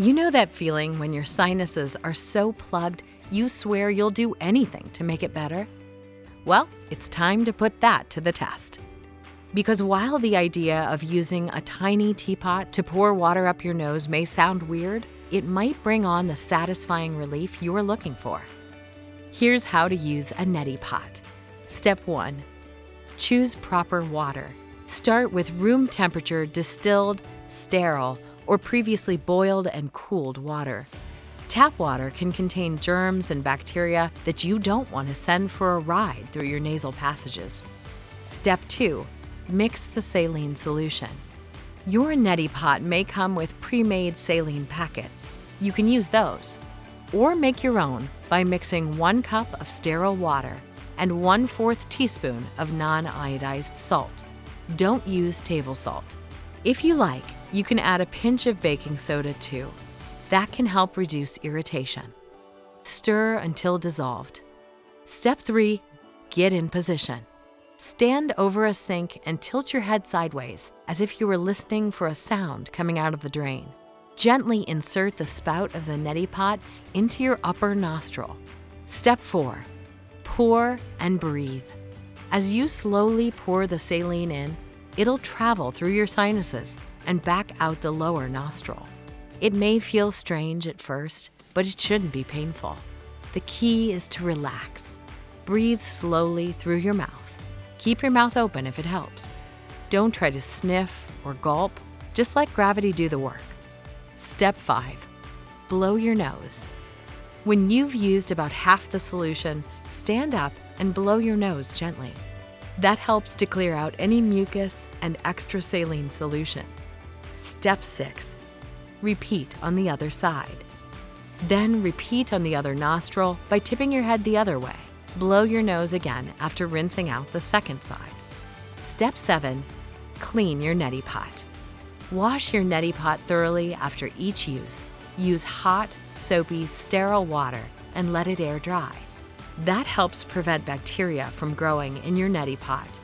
You know that feeling when your sinuses are so plugged you swear you'll do anything to make it better? Well, it's time to put that to the test. Because while the idea of using a tiny teapot to pour water up your nose may sound weird, it might bring on the satisfying relief you're looking for. Here's how to use a Neti Pot. Step 1. Choose proper water. Start with room temperature distilled, sterile, or previously boiled and cooled water. Tap water can contain germs and bacteria that you don't want to send for a ride through your nasal passages. Step 2. Mix the saline solution. Your Neti Pot may come with pre-made saline packets. You can use those. Or make your own by mixing 1 cup of sterile water and 1/4 teaspoon of non-iodized salt. Don't use table salt. If you like, you can add a pinch of baking soda too. That can help reduce irritation. Stir until dissolved. Step 3. Get in position. Stand over a sink and tilt your head sideways as if you were listening for a sound coming out of the drain. Gently insert the spout of the Neti Pot into your upper nostril. Step 4. Pour and breathe. As you slowly pour the saline in, it'll travel through your sinuses and back out the lower nostril. It may feel strange at first, but it shouldn't be painful. The key is to relax. Breathe slowly through your mouth. Keep your mouth open if it helps. Don't try to sniff or gulp. Just let gravity do the work. Step 5. Blow your nose. When you've used about half the solution, stand up and blow your nose gently. That helps to clear out any mucus and extra saline solution. Step 6. Repeat on the other side. Then repeat on the other nostril by tipping your head the other way. Blow your nose again after rinsing out the second side. Step 7. Clean your Neti Pot. Wash your Neti Pot thoroughly after each use. Use hot, soapy, sterile water and let it air dry. That helps prevent bacteria from growing in your Neti Pot.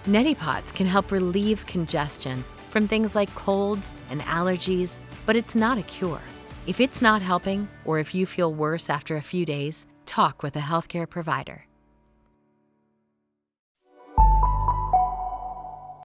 Neti Pots can help relieve congestion from things like colds and allergies, but it's not a cure. If it's not helping, or if you feel worse after a few days, talk with a healthcare provider.